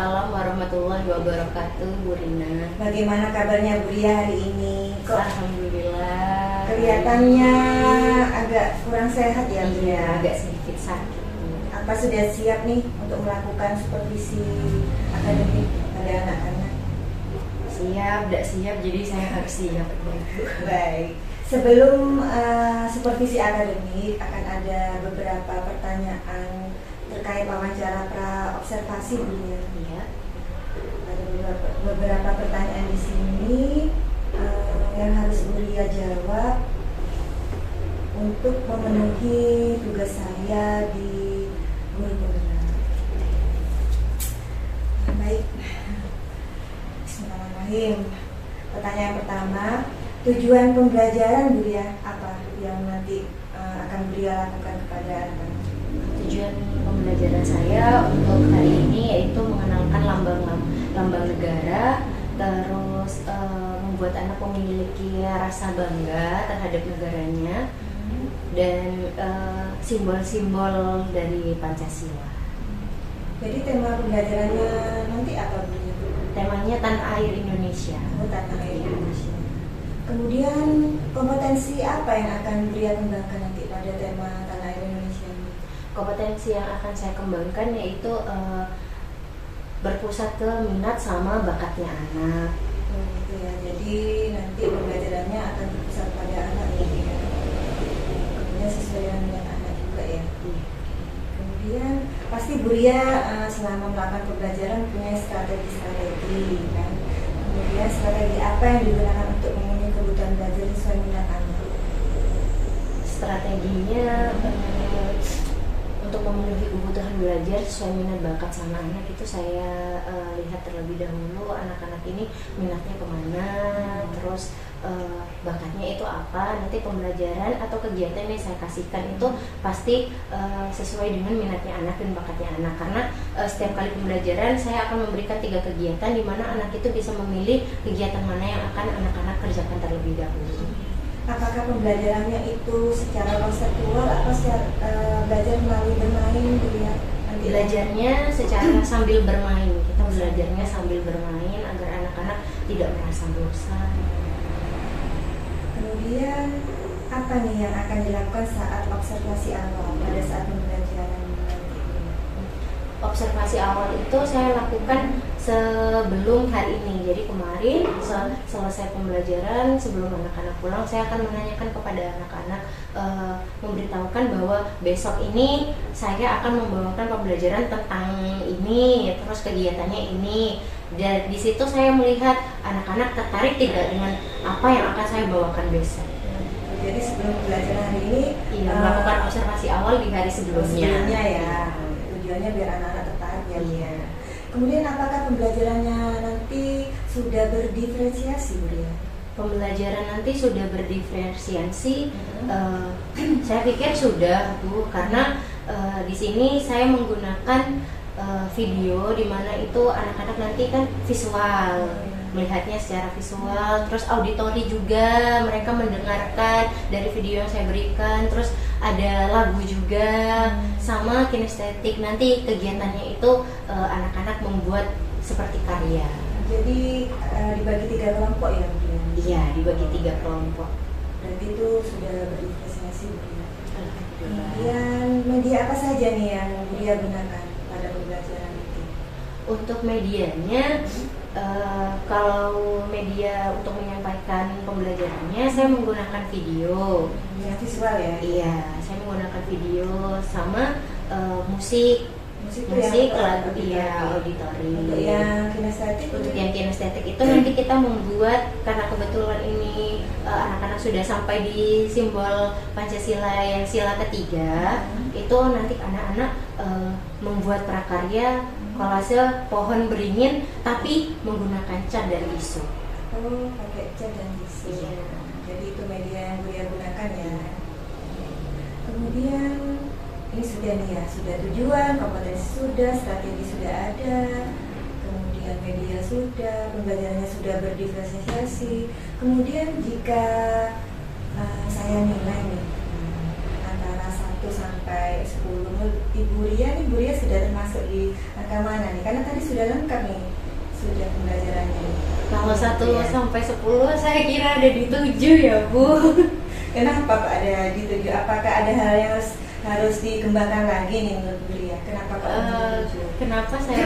Waalaikumsalam warahmatullahi wabarakatuh, Bu Rina. Bagaimana kabarnya Bu Ria hari ini? Kok Alhamdulillah. kelihatannya agak kurang sehat ya Bu Iya, Ria? agak sedikit sakit. Apa sudah siap nih untuk melakukan supervisi akademik pada anak-anak? Siap, tidak siap, jadi saya harus siap. Baik. Sebelum supervisi akademik akan ada beberapa pertanyaan terkait wawancara pra-observasi Bu Ria. Iya. Ada beberapa pertanyaan di sini yang harus Bu Ria jawab untuk memenuhi tugas saya di Guru Penggerak. Baik. Bismillahirrahmanirrahim. Pertanyaan pertama, tujuan pembelajaran Bu Ria apa yang nanti akan Bu Ria lakukan kepada anak-anak? Tujuan pembelajaran saya untuk hari ini yaitu mengenalkan lambang negara, terus membuat anak memiliki rasa bangga terhadap negaranya, dan simbol-simbol dari Pancasila. Jadi tema pembelajarannya nanti apa Bu Ria? Temanya Tanah Air Indonesia. Oh, Tanah Air Indonesia. Kemudian kompetensi apa yang akan Bu Ria kembangkan nanti pada tema Tanah Air Indonesia ini? Kompetensi yang akan saya kembangkan yaitu berpusat ke minat sama bakatnya anak. Oh, gitu ya. Jadi nanti pembelajarannya akan berpusat pada anak ya. Kemudian sesuai dengan minat anak juga ya. Kemudian pasti Bu Ria selama melakukan pembelajaran punya strategi kan. Kemudian strategi apa yang digunakan untuk memenuhi kebutuhan belajar sesuai minat anak? Strateginya untuk memenuhi kebutuhan belajar sesuai minat bakat sama anak itu saya lihat terlebih dahulu anak-anak ini minatnya kemana, terus bakatnya itu apa. Nanti pembelajaran atau kegiatan yang saya kasihkan itu pasti sesuai dengan minatnya anak dan bakatnya anak, karena setiap kali pembelajaran saya akan memberikan 3 kegiatan di mana anak itu bisa memilih kegiatan mana yang akan anak-anak kerjakan terlebih dahulu. Apakah pembelajarannya itu secara konseptual atau secara belajar melalui bermain gitu ya? Nanti Belajarnya secara sambil bermain. Kita belajarnya sambil bermain agar anak-anak tidak merasa bosan. Kemudian apa nih yang akan dilakukan saat observasi awal pada saat pembelajaran nanti? Observasi awal itu saya lakukan sebelum hari ini. Jadi kemarin selesai pembelajaran, sebelum anak-anak pulang, saya akan menanyakan kepada anak-anak, memberitahukan bahwa besok ini saya akan membawakan pembelajaran tentang ini, terus kegiatannya ini. Dan di situ saya melihat anak-anak tertarik tidak dengan apa yang akan saya bawakan besok. Jadi sebelum pembelajaran hari ini Melakukan observasi awal di hari sebelumnya. Ya. Tujuannya biar anak-anak tertarik ya. Iya. Kemudian apakah pembelajarannya nanti sudah berdiferensiasi Bu Ria? Pembelajaran nanti sudah berdiferensiasi. Saya pikir sudah Bu, karena di sini saya menggunakan video di mana itu anak-anak nanti kan visual, melihatnya secara visual, terus auditori juga, mereka mendengarkan dari video yang saya berikan, terus ada lagu juga, sama kinestetik. Nanti kegiatannya itu anak-anak membuat seperti karya. Jadi dibagi 3 kelompok ya Bu Ria? Iya, dibagi 3 kelompok. Berarti itu sudah berdiferensiasi Bu Ria. Kemudian media apa saja nih yang Bu Ria gunakan pada pembelajaran itu? Untuk medianya, kalau media untuk menyampaikan pembelajarannya, saya menggunakan video. Yang visual ya? Iya, saya menggunakan video sama musik, Musik lagu, iya, auditori. Untuk yang kinestetik? Untuk yang kinestetik itu nanti kita membuat, karena kebetulan ini anak-anak sudah sampai di simbol Pancasila yang sila ketiga, itu nanti anak-anak membuat prakarya kolase pohon beringin tapi menggunakan cat dan tisu. Oh, pakai cat dan tisu. Iya. Jadi itu media yang Bu Ria gunakan ya. Kemudian ini sudah nih ya, sudah tujuan, kompetensi sudah, strategi sudah ada, kemudian media sudah, pembelajarannya sudah berdiferensiasi. Kemudian jika saya nilai nih antara 1 sampai sampai 10. Menurut Ibu Ria nih, Bu Ria sudah termasuk di angka mana nih? Karena tadi sudah lengkap nih, sudah pembelajarannya nih. Kalau 1 Iya. sampai 10 saya kira ada di 7 ya Bu. Kenapa Pak ada di 7? Apakah ada hal yang harus dikembangkan lagi nih menurut Bu Ria? Kenapa Pak di 7? Kenapa saya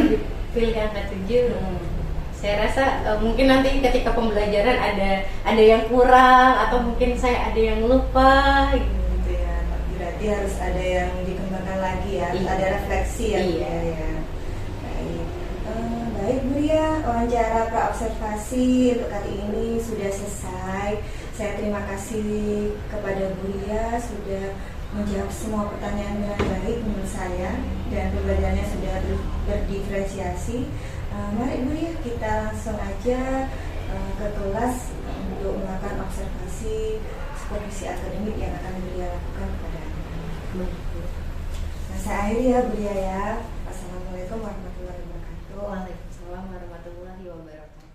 pilih angka 7? Saya rasa mungkin nanti ketika pembelajaran ada yang kurang atau mungkin saya ada yang lupa Gitu ya, berarti harus ada yang dikembangkan lagi ya, harus Iya. ada refleksi ya. Bu Iya. ya. Baik. Baik Bu Ria, wawancara praobservasi untuk kali ini sudah selesai. Saya terima kasih kepada Bu Ria sudah menjawab semua pertanyaan dengan baik menurut saya, dan pembelajarannya sudah berdiferensiasi. Mari Bu Ria, kita langsung aja ke kelas untuk melakukan observasi supervisi akademik yang akan Bu Ria lakukan kepada anak-anak. Nah, saya akhiri ya Bu Ria ya. Wassalamualaikum warahmatullahi wabarakatuh. Waalaikumsalam warahmatullahi wabarakatuh.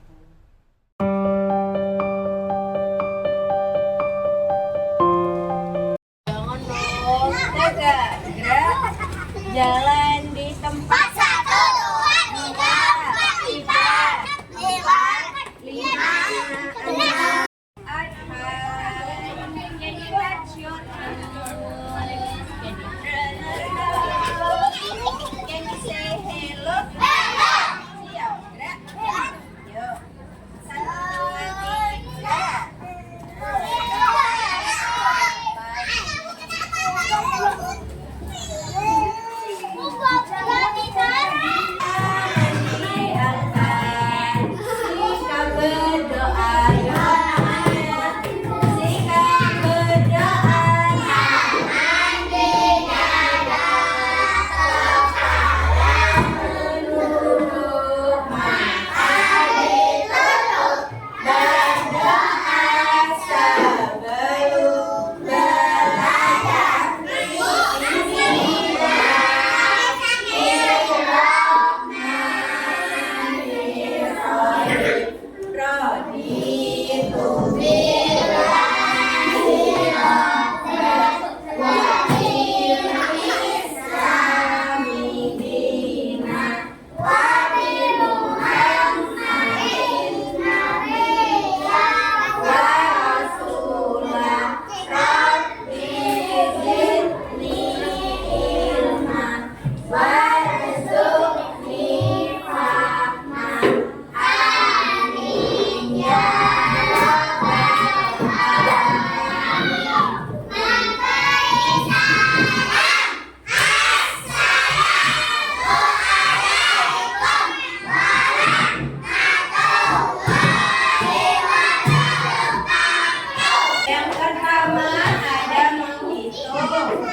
Jangan dong, tegak, gerak, jalan di tempat. 1, 2, 3, 4, 5, 6, 7, 8. Can you say hello? Siap, gerak. Yuk. 1, 2, 3. Yang pertama ada menghitung. Ada 2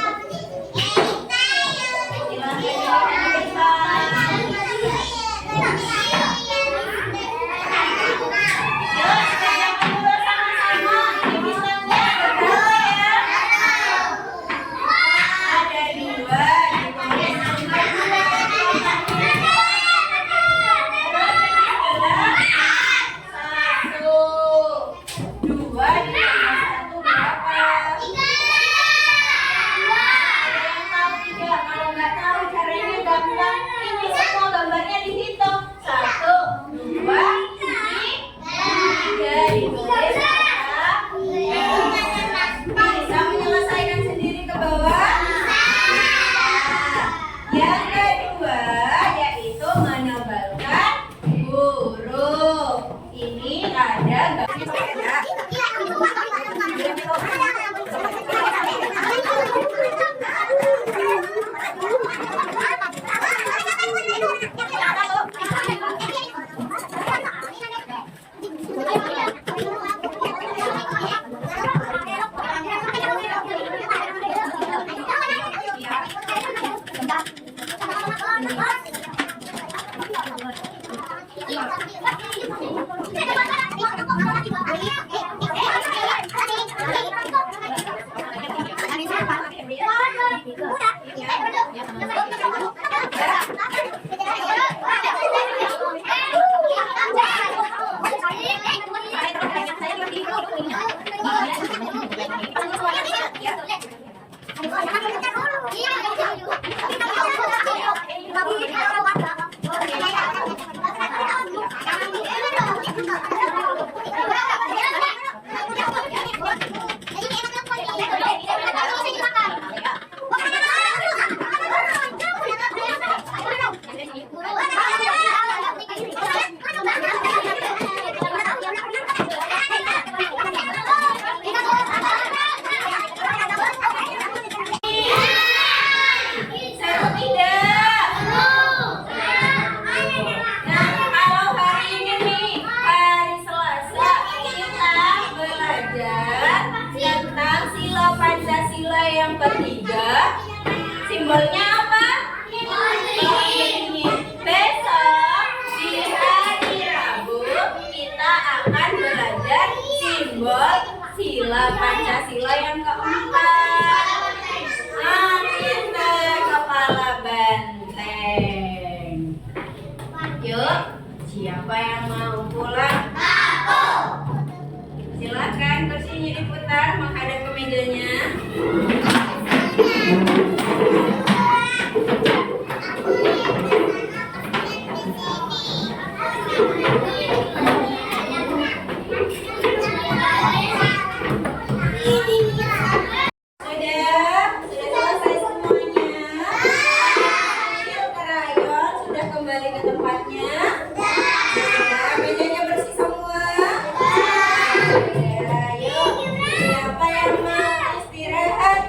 bisa menyelesaikan sendiri ke bawah. Yang kedua yaitu menebalkan huruf. Ini ada Iya. Sila Pancasila yang keempat. Anita kepala banteng. Yuk, siapa yang mau pulang? Silakan kursinya diputar menghadap ke mejanya. Sudah selesai semuanya. Yuk, kerayon sudah kembali ke tempatnya. Sudah, mejanya bersih semua. Ya, yuk, siapa yang mau istirahat?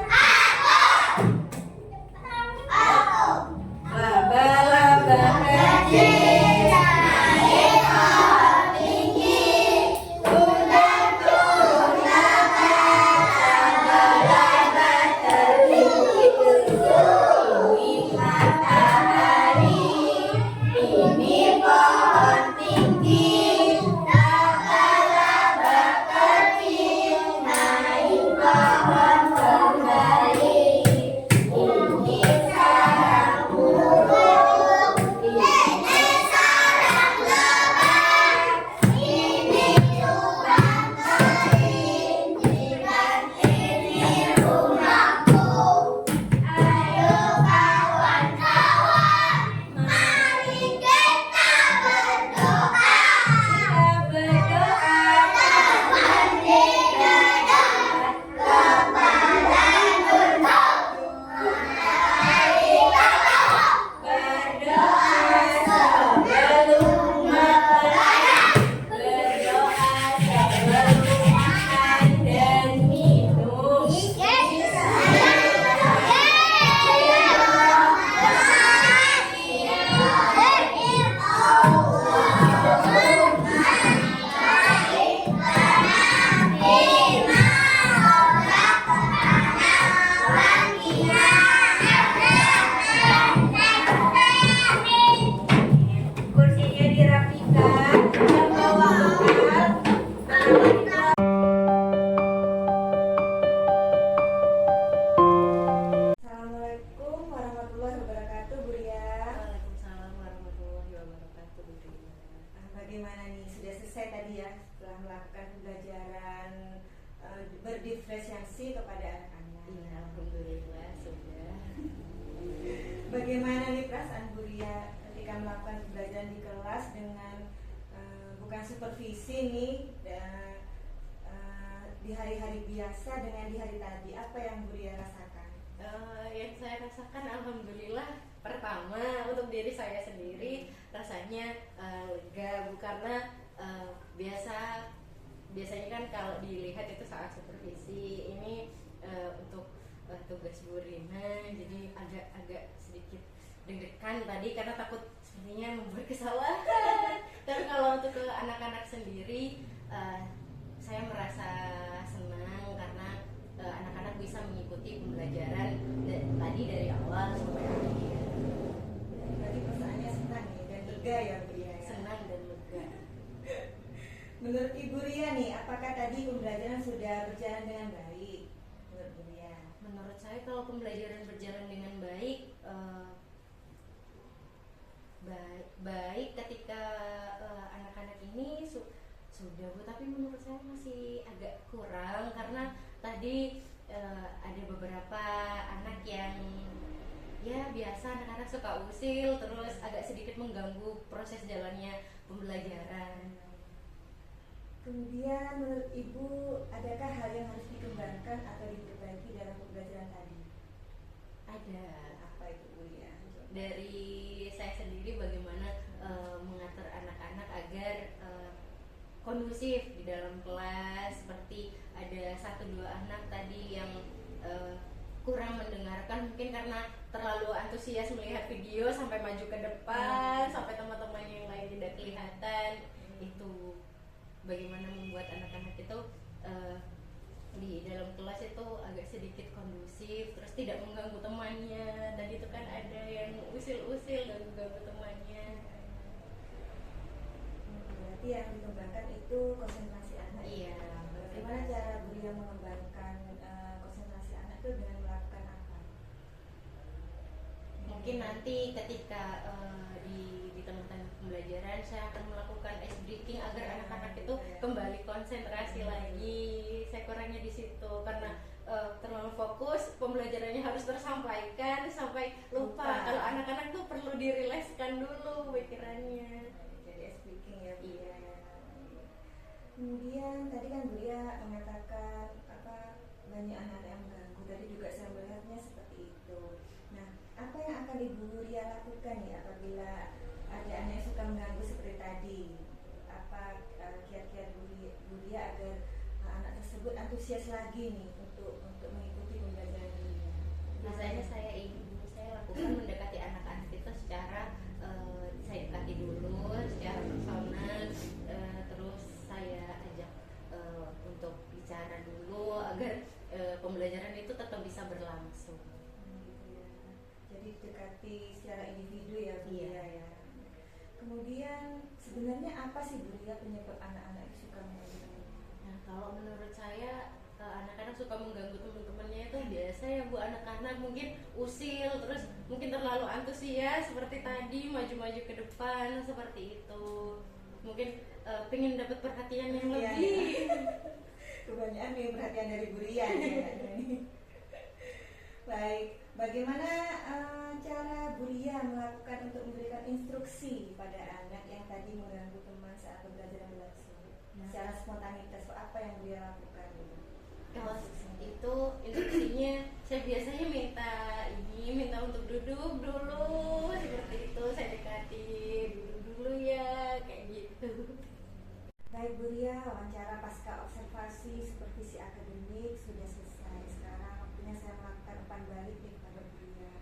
Laba-laba kecil naik tinggi, udah turun laba-laba tertinggi ini matahari, ini pohon tinggi, laba-laba kecil naik pohon kembali. Ini sarang burung, ini sarang lebah, ini lubang kain, dan ini rumahku. Ayo kawan-kawan, mari kita berdoa. Kita berdoa kawan negara, kepada Nurul. Berdoa sebelum makan, berdoa sebelum makan dan minum. Kursinya dirapikan, yang bawa bekal. Assalamualaikum warahmatullahi wabarakatuh, Bu Ria. Waalaikumsalam warahmatullahi wabarakatuh. Bagaimana nih, sudah selesai tadi ya setelah melakukan pembelajaran berdiferensiasi kepada anak-anak. Iya, alhamdulillah sudah. Bagaimana nih perasaan Bu Ria ketika melakukan pembelajaran di kelas dengan bukan supervisi nih di hari-hari biasa dengan di hari tadi, apa yang Bu Ria rasakan? Yang saya rasakan alhamdulillah, pertama untuk diri saya sendiri rasanya lega, Bu, karena biasanya kan kalau dilihat itu saat supervisi, ini untuk tugas Bu Rina, jadi agak sedikit deg-degan tadi karena takut sepertinya membuat kesalahan. Tapi kalau untuk ke anak-anak sendiri, saya merasa senang karena anak-anak bisa mengikuti pembelajaran tadi dari awal sampai akhir. Berarti perasaannya senang nih dan lega ya Bu Ria ya? Senang dan lega. Menurut Ibu Ria nih, apakah tadi pembelajaran sudah berjalan dengan baik? Menurut Bu Ria? Menurut saya kalau pembelajaran berjalan dengan baik, baik ketika anak-anak ini sudah, Bu, tapi menurut saya masih agak kurang karena tadi ada beberapa anak yang ya biasa anak-anak suka usil, terus agak sedikit mengganggu proses jalannya pembelajaran. Kemudian menurut Ibu, adakah hal yang harus dikembangkan atau diperbaiki dalam pembelajaran tadi? Ada. Apa itu Bu Ria? Dari saya sendiri bagaimana mengatur anak-anak agar kondusif di dalam kelas, seperti ada 1-2 anak tadi yang kurang mendengarkan mungkin karena terlalu antusias melihat video sampai maju ke depan, sampai teman-teman yang lain tidak kelihatan. Itu bagaimana membuat anak-anak itu di dalam kelas itu agak sedikit kondusif, terus tidak mengganggu temannya. Dan itu kan ada yang usil-usil dan mengganggu temannya. Berarti yang dikembangkan itu konsentrasi anak. Iya. Bagaimana cara Bu Buria mengembangkan konsentrasi anak itu dengan melakukan apa? Mungkin nanti ketika di tengah-tengah pembelajaran saya akan melakukan ice breaking agar anak-anak itu kembali konsentrasi lagi. Saya kurangnya di situ karena terlalu fokus pembelajarannya harus tersampaikan sampai lupa kalau anak-anak tuh perlu dirileskan dulu pikirannya. Jadi ice breaking ya Bu. Iya. Kemudian tadi kan Buria mengatakan banyak anak-anak yang mengganggu. Tadi juga saya melihatnya seperti itu. Nah, apa yang akan Ibu Buria lakukan ya apabila ada anak yang suka mengganggu seperti tadi? Apa kiat-kiat Buria agar anak tersebut antusias lagi nih untuk mengikuti pembelajaran Buria? Biasanya saya lakukan mendekati anak-anak itu secara saya dekati dulu secara personal, terus saya ajak untuk bicara dulu agar pembelajaran itu tetap bisa berlangsung. Gitu ya. Jadi dekati secara individu ya Buria ya. Kemudian sebenarnya apa sih Buria penyebab anak-anak itu suka mengganggu? Nah, kalau menurut saya anak-anak suka mengganggu teman-temannya itu biasa ya Bu, anak-anak mungkin usil, terus mungkin terlalu antusias seperti tadi, maju-maju ke depan seperti itu. Mungkin pengen dapat perhatian yang lebih. Kebanyakan nih perhatian dari Buria ya. Baik, bagaimana cara Buria melakukan untuk memberikan instruksi pada anak yang tadi mengganggu teman saat pembelajaran berlangsung? Secara spontanitas, apa yang Buria lakukan? Kalau itu instruksinya saya biasanya minta untuk duduk dulu seperti itu, saya dekati duduk dulu ya kayak gitu. Baik Buria, wawancara pasca observasi supervisi akademik sudah selesai. Sekarang waktunya saya melakukan umpan balik nih kepada Buria.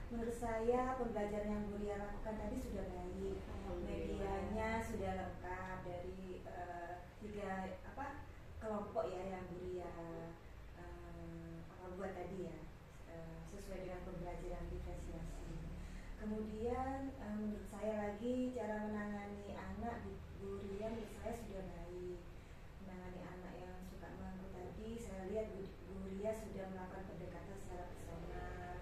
Menurut saya pembelajaran yang Buria lakukan tadi sudah baik. Medianya sudah lengkap dari 3 kelompok ya yang Buria buat tadi ya, sesuai dengan pembelajaran diferensiasi. Kemudian menurut saya lagi cara menangani anak di Buria menurut saya sudah baik. Menangani anak yang suka mengganggu tadi saya lihat Buria sudah melakukan pendekatan secara personal,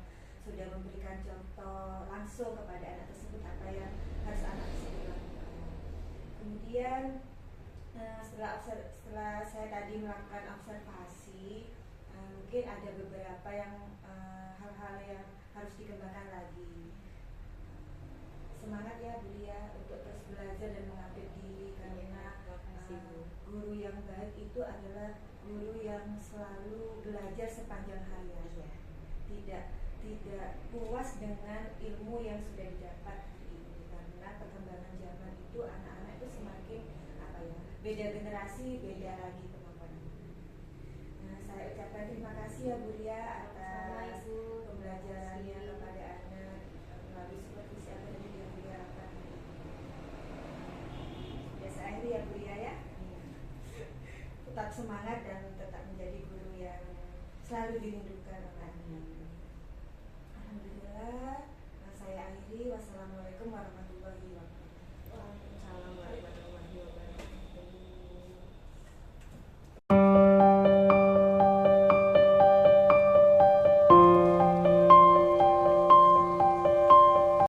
sudah memberikan contoh langsung kepada anak tersebut apa yang harus anak tersebut lakukan. Kemudian setelah saya tadi melakukan observasi, mungkin ada beberapa hal-hal yang harus dikembangkan lagi. Semangat ya Buria untuk terus belajar dan mengupdate diri karena guru yang baik itu adalah guru yang selalu belajar sepanjang hayat. Tidak puas dengan ilmu yang sudah didapat hari ini karena perkembangan zaman itu anak-anak itu semakin beda generasi, beda lagi kemampuan. Nah, saya ucapkan terima kasih ya Buria atas pembelajarannya kepada anak melalui supervisi akademik yang Buria lakukan. Biasa akhir ya Buria ya. Tetap semangat dan tetap menjadi guru yang selalu dirindukan oleh anak. Alhamdulillah, saya akhiri. Wassalamualaikum warahmatullahi wabarakatuh.